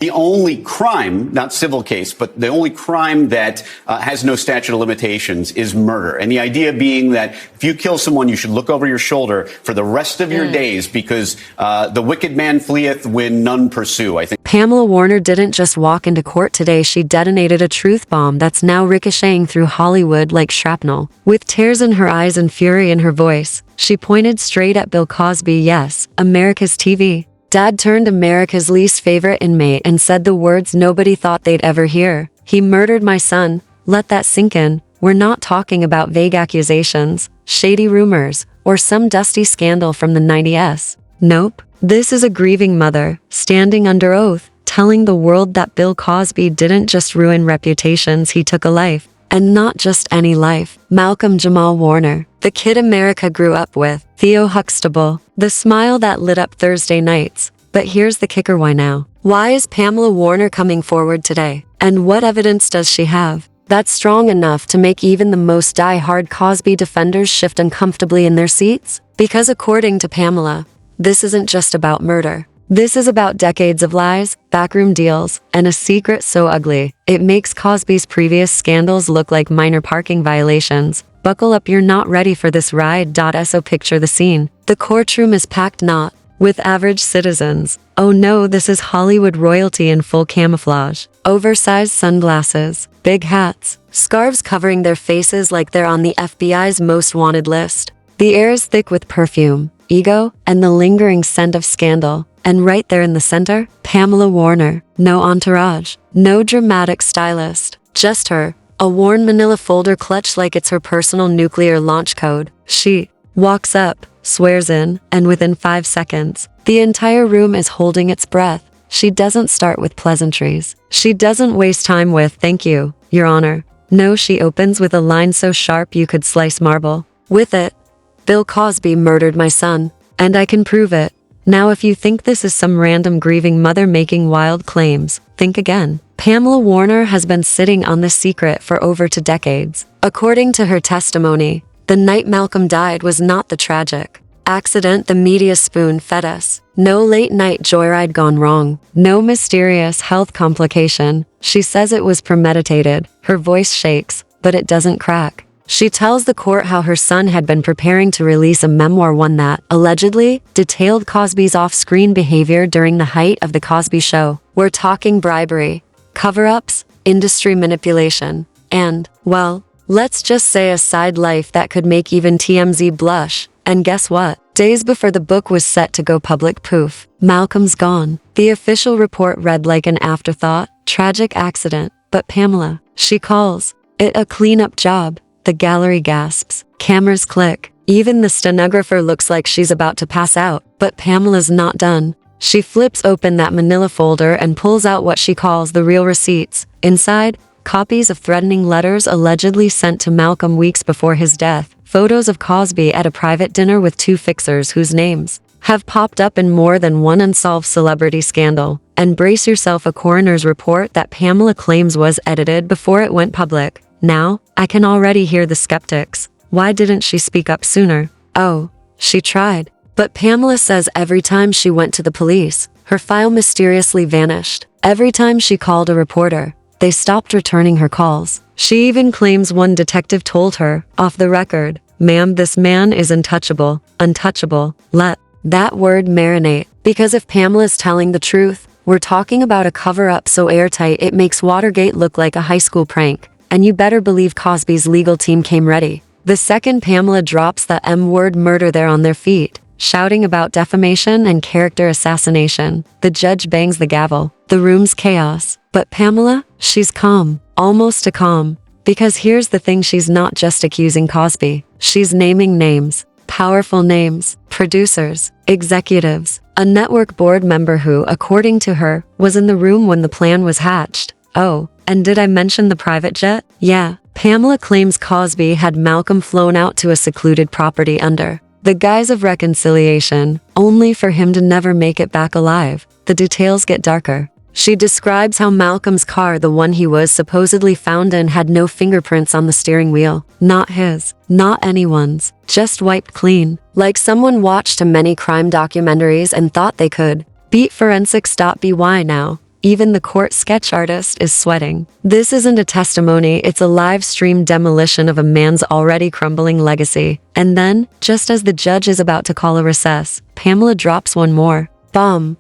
The only crime, not civil case, but the only crime that has no statute of limitations is murder. And the idea being that if you kill someone, you should look over your shoulder for the rest of your days because the wicked man fleeth when none pursue. I think Pamela Warner didn't just walk into court today. She detonated a truth bomb that's now ricocheting through Hollywood like shrapnel. With tears in her eyes and fury in her voice, she pointed straight at Bill Cosby. Yes, America's TV. Dad turned America's least favorite inmate and said the words nobody thought they'd ever hear. He murdered my son. Let that sink in. We're not talking about vague accusations, shady rumors, or some dusty scandal from the 90s. Nope. This is a grieving mother, standing under oath, telling the world that Bill Cosby didn't just ruin reputations, he took a life. And not just any life. Malcolm Jamal Warner, the kid America grew up with. Theo Huxtable, the smile that lit up Thursday nights. But here's the kicker: why now? Why is Pamela Warner coming forward today? And what evidence does she have that's strong enough to make even the most die-hard Cosby defenders shift uncomfortably in their seats? Because according to Pamela, this isn't just about murder. This is about decades of lies, backroom deals, and a secret so ugly, it makes Cosby's previous scandals look like minor parking violations. Buckle up, you're not ready for this ride. So picture the scene. The courtroom is packed not with average citizens. Oh no, this is Hollywood royalty in full camouflage. Oversized sunglasses, big hats, scarves covering their faces like they're on the FBI's most wanted list. The air is thick with perfume, ego, and the lingering scent of scandal. And right there in the center, Pamela Warner. No entourage, no dramatic stylist, just her, a worn manila folder clutched like it's her personal nuclear launch code. She walks up, swears in, and within 5 seconds, the entire room is holding its breath. She doesn't start with pleasantries. She doesn't waste time with "Thank you, Your Honor." No, she opens with a line so sharp you could slice marble. With it, "Bill Cosby murdered my son, and I can prove it." Now, if you think this is some random grieving mother making wild claims, think again. Pamela Warner has been sitting on this secret for over 2 decades. According to her testimony, the night Malcolm died was not the tragic accident the media spoon-fed us. No late-night joyride gone wrong. No mysterious health complication. She says it was premeditated. Her voice shakes, but it doesn't crack. She tells the court how her son had been preparing to release a memoir, one that, allegedly, detailed Cosby's off-screen behavior during the height of The Cosby Show. We're talking bribery, cover-ups, industry manipulation, and, well, let's just say a side life that could make even TMZ blush. And guess what? Days before the book was set to go public, poof, Malcolm's gone. The official report read like an afterthought, tragic accident, but Pamela, she calls it a cleanup job. The gallery gasps. Cameras click. Even the stenographer looks like she's about to pass out. But Pamela's not done. She flips open that manila folder and pulls out what she calls the real receipts. Inside, copies of threatening letters allegedly sent to Malcolm weeks before his death. Photos of Cosby at a private dinner with 2 fixers whose names have popped up in more than one unsolved celebrity scandal. And brace yourself, a coroner's report that Pamela claims was edited before it went public. Now, I can already hear the skeptics. Why didn't she speak up sooner? Oh, she tried. But Pamela says every time she went to the police, her file mysteriously vanished. Every time she called a reporter, they stopped returning her calls. She even claims one detective told her, off the record, "Ma'am, this man is untouchable, untouchable." Let that word marinate. Because if Pamela's telling the truth, we're talking about a cover-up so airtight it makes Watergate look like a high school prank. And you better believe Cosby's legal team came ready. The second Pamela drops the M-word murder, they're on their feet, shouting about defamation and character assassination. The judge bangs the gavel. The room's chaos. But Pamela, she's calm. Almost too calm. Because here's the thing, she's not just accusing Cosby. She's naming names. Powerful names. Producers. Executives. A network board member who, according to her, was in the room when the plan was hatched. Oh, and did I mention the private jet? Yeah. Pamela claims Cosby had Malcolm flown out to a secluded property under the guise of reconciliation, only for him to never make it back alive. The details get darker. She describes how Malcolm's car, the one he was supposedly found in, had no fingerprints on the steering wheel. Not his. Not anyone's. Just wiped clean. Like someone watched too many crime documentaries and thought they could beat forensics.by now. Even the court sketch artist is sweating. This isn't a testimony, it's a live stream demolition of a man's already crumbling legacy. And then, just as the judge is about to call a recess, Pamela drops one more bomb.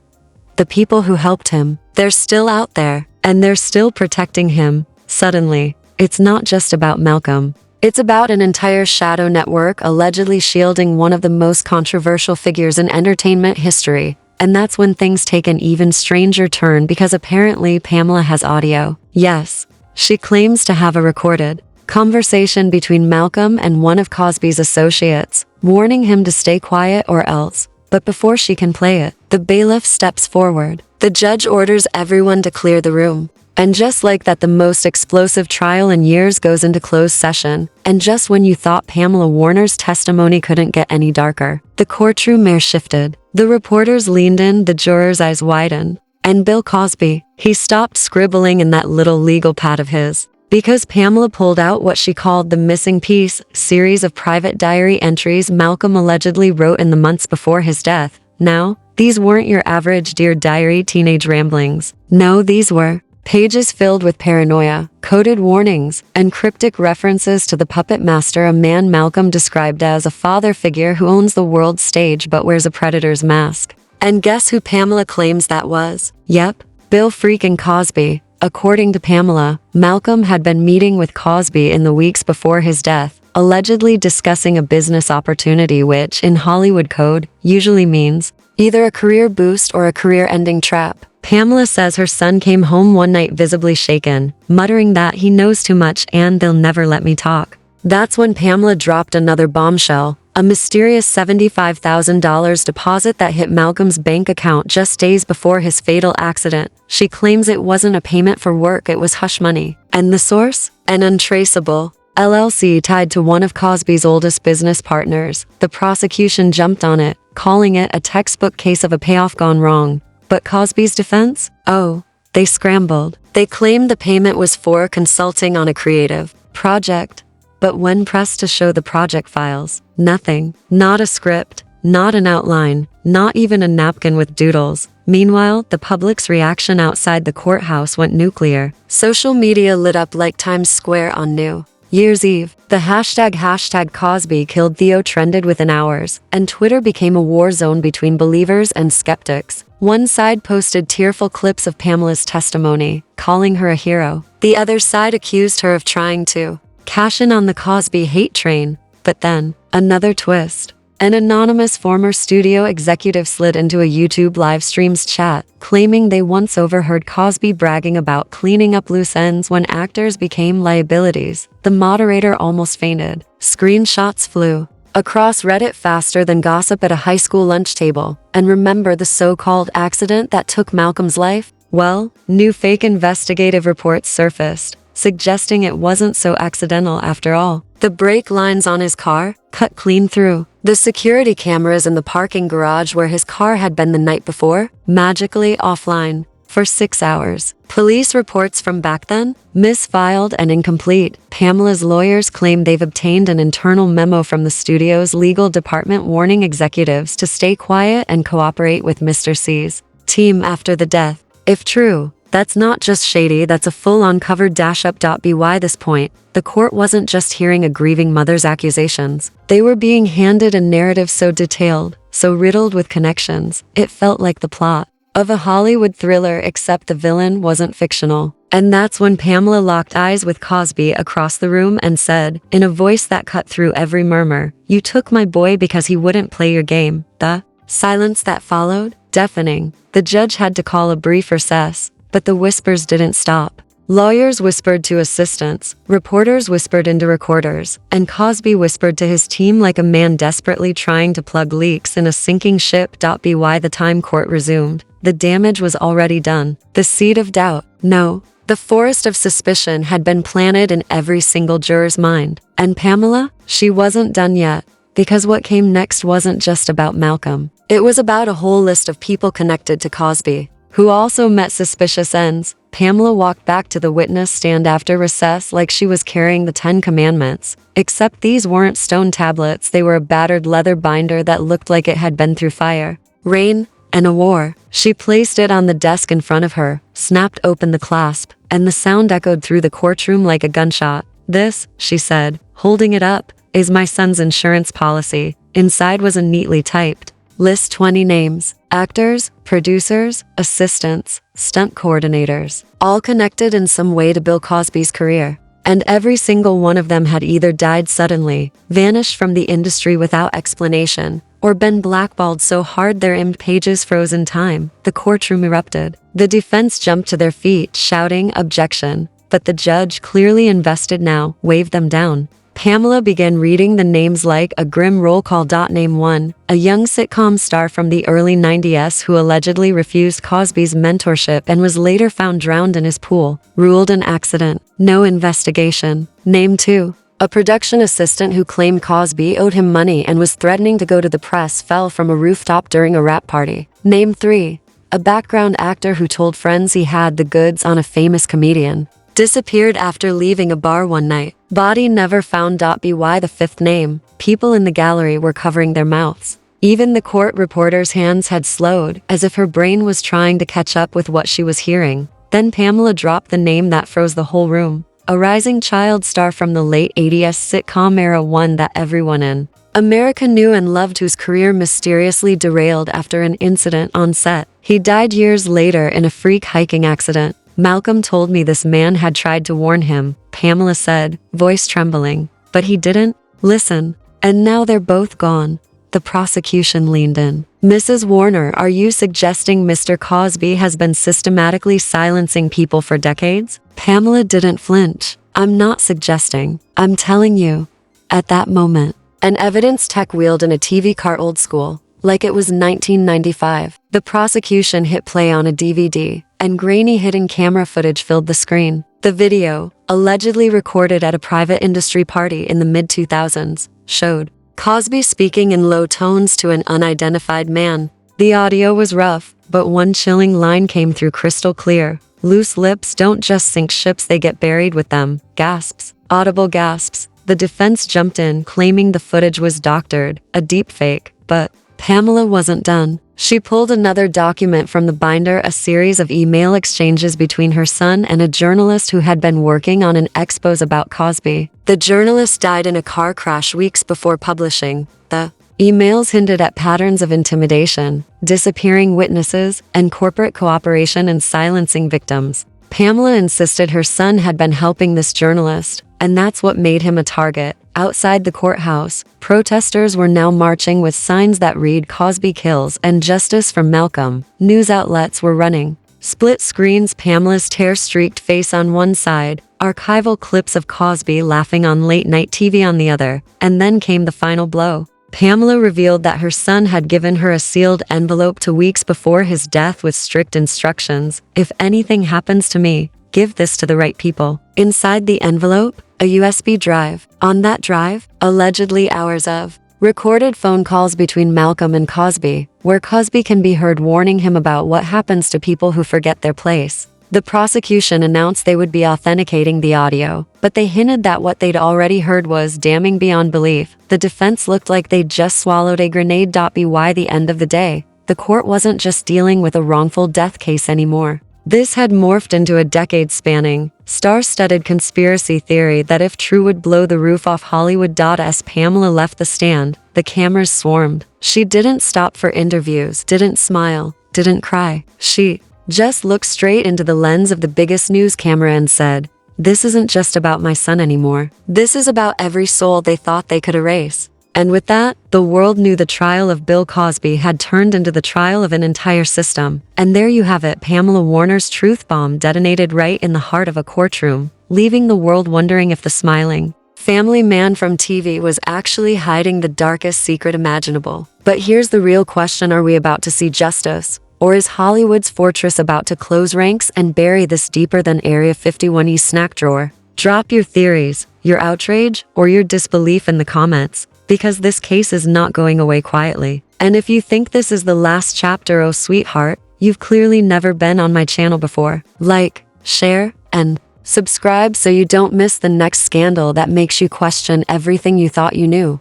The people who helped him, they're still out there, and they're still protecting him. Suddenly, it's not just about Malcolm. It's about an entire shadow network allegedly shielding one of the most controversial figures in entertainment history. And that's when things take an even stranger turn because apparently Pamela has audio. Yes, she claims to have a recorded conversation between Malcolm and one of Cosby's associates, warning him to stay quiet or else. But before she can play it, the bailiff steps forward. The judge orders everyone to clear the room. And just like that, the most explosive trial in years goes into closed session. And just when you thought Pamela Warner's testimony couldn't get any darker, the courtroom air shifted. The reporters leaned in, the jurors' eyes widened. And Bill Cosby, he stopped scribbling in that little legal pad of his. Because Pamela pulled out what she called the missing piece, series of private diary entries Malcolm allegedly wrote in the months before his death. Now, these weren't your average Dear Diary teenage ramblings. No, these were pages filled with paranoia, coded warnings, and cryptic references to the puppet master, a man Malcolm described as a father figure who owns the world stage but wears a predator's mask. And guess who Pamela claims that was? Yep, Bill freaking Cosby. According to Pamela, Malcolm had been meeting with Cosby in the weeks before his death, allegedly discussing a business opportunity which, in Hollywood code, usually means either a career boost or a career-ending trap. Pamela says her son came home one night visibly shaken, muttering that he knows too much and they'll never let me talk. That's when Pamela dropped another bombshell, a mysterious $75,000 deposit that hit Malcolm's bank account just days before his fatal accident. She claims it wasn't a payment for work, it was hush money. And the source? An untraceable LLC tied to one of Cosby's oldest business partners. The prosecution jumped on it, calling it a textbook case of a payoff gone wrong. But Cosby's defense? Oh, they scrambled. They claimed the payment was for consulting on a creative project. But when pressed to show the project files, nothing. Not a script, not an outline, not even a napkin with doodles. Meanwhile, the public's reaction outside the courthouse went nuclear. Social media lit up like Times Square on New Year's Eve. The hashtag Cosby killed Theo trended within hours, and Twitter became a war zone between believers and skeptics. One side posted tearful clips of Pamela's testimony, calling her a hero. The other side accused her of trying to cash in on the Cosby hate train. But then, another twist. An anonymous former studio executive slid into a YouTube live stream's chat, claiming they once overheard Cosby bragging about cleaning up loose ends when actors became liabilities. The moderator almost fainted. Screenshots flew across Reddit faster than gossip at a high school lunch table. And remember the so-called accident that took Malcolm's life? Well, new fake investigative reports surfaced, suggesting it wasn't so accidental after all. The brake lines on his car cut clean through. The security cameras in the parking garage where his car had been the night before, magically offline for 6 hours. Police reports from back then, misfiled and incomplete. Pamela's lawyers claim they've obtained an internal memo from the studio's legal department warning executives to stay quiet and cooperate with Mr. C's team after the death. If true, that's not just shady, that's a full-on covered dash-up.by this point. The court wasn't just hearing a grieving mother's accusations. They were being handed a narrative so detailed, so riddled with connections, it felt like the plot of a Hollywood thriller, except the villain wasn't fictional. And that's when Pamela locked eyes with Cosby across the room and said, in a voice that cut through every murmur, "You took my boy because he wouldn't play your game." The silence that followed, deafening. The judge had to call a brief recess. But the whispers didn't stop. Lawyers whispered to assistants, reporters whispered into recorders, and Cosby whispered to his team like a man desperately trying to plug leaks in a sinking ship. By the time court resumed, the damage was already done. The seed of doubt, no, the forest of suspicion had been planted in every single juror's mind. And Pamela? She wasn't done yet. Because what came next wasn't just about Malcolm. It was about a whole list of people connected to Cosby, who also met suspicious ends. Pamela walked back to the witness stand after recess like she was carrying the 10 Commandments. Except these weren't stone tablets, they were a battered leather binder that looked like it had been through fire, rain, and a war. She placed it on the desk in front of her, snapped open the clasp, and the sound echoed through the courtroom like a gunshot. "This," she said, holding it up, "is my son's insurance policy." Inside was a neatly typed list 20 names: actors, producers, assistants, stunt coordinators, all connected in some way to Bill Cosby's career. And every single one of them had either died suddenly, vanished from the industry without explanation, or been blackballed so hard their imbed pages froze in time. The courtroom erupted. The defense jumped to their feet, shouting objection, but the judge, clearly invested now, waved them down. Pamela began reading the names like a grim roll call. Name 1, a young sitcom star from the early 90s who allegedly refused Cosby's mentorship and was later found drowned in his pool. Ruled an accident. No investigation. Name 2, a production assistant who claimed Cosby owed him money and was threatening to go to the press, fell from a rooftop during a rap party. Name 3, a background actor who told friends he had the goods on a famous comedian. Disappeared after leaving a bar one night. Body never found. By the 5th name, people in the gallery were covering their mouths. Even the court reporter's hands had slowed, as if her brain was trying to catch up with what she was hearing. Then Pamela dropped the name that froze the whole room. A rising child star from the late 80s sitcom era, one that everyone in America knew and loved, whose career mysteriously derailed after an incident on set. He died years later in a freak hiking accident. "Malcolm told me this man had tried to warn him," Pamela said, voice trembling. "But he didn't listen. And now they're both gone." The prosecution leaned in. "Mrs. Warner, are you suggesting Mr. Cosby has been systematically silencing people for decades?" Pamela didn't flinch. "I'm not suggesting. I'm telling you." At that moment, an evidence tech wheeled in a TV car, old school, like it was 1995. The prosecution hit play on a DVD, and grainy hidden camera footage filled the screen. The video, allegedly recorded at a private industry party in the mid-2000s, showed Cosby speaking in low tones to an unidentified man. The audio was rough, but one chilling line came through crystal clear. "Loose lips don't just sink ships, they get buried with them." Gasps. Audible gasps. The defense jumped in, claiming the footage was doctored, a deepfake, but Pamela wasn't done. She pulled another document from the binder, a series of email exchanges between her son and a journalist who had been working on an expose about Cosby. The journalist died in a car crash weeks before publishing. The emails hinted at patterns of intimidation, disappearing witnesses, and corporate cooperation in silencing victims. Pamela insisted her son had been helping this journalist, and that's what made him a target. Outside the courthouse, protesters were now marching with signs that read "Cosby kills" and "Justice for Malcolm." News outlets were running split screens, Pamela's tear-streaked face on one side, archival clips of Cosby laughing on late-night TV on the other, and then came the final blow. Pamela revealed that her son had given her a sealed envelope 2 weeks before his death with strict instructions: "If anything happens to me, give this to the right people." Inside the envelope, a USB drive. On that drive, allegedly hours of recorded phone calls between Malcolm and Cosby, where Cosby can be heard warning him about what happens to people who forget their place. The prosecution announced they would be authenticating the audio, but they hinted that what they'd already heard was damning beyond belief. The defense looked like they'd just swallowed a grenade. By the end of the day, the court wasn't just dealing with a wrongful death case anymore. This had morphed into a decade-spanning, star-studded conspiracy theory that, if true, would blow the roof off Hollywood. As Pamela left the stand, the cameras swarmed. She didn't stop for interviews, didn't smile, didn't cry. She just looked straight into the lens of the biggest news camera and said, "This isn't just about my son anymore. This is about every soul they thought they could erase." And with that, the world knew the trial of Bill Cosby had turned into the trial of an entire system. And there you have it, Pamela Warner's truth bomb detonated right in the heart of a courtroom, leaving the world wondering if the smiling family man from TV was actually hiding the darkest secret imaginable. But here's the real question: are we about to see justice? Or is Hollywood's fortress about to close ranks and bury this deeper than Area 51's snack drawer? Drop your theories, your outrage, or your disbelief in the comments, because this case is not going away quietly. And if you think this is the last chapter, oh sweetheart, you've clearly never been on my channel before. Like, share, and subscribe so you don't miss the next scandal that makes you question everything you thought you knew.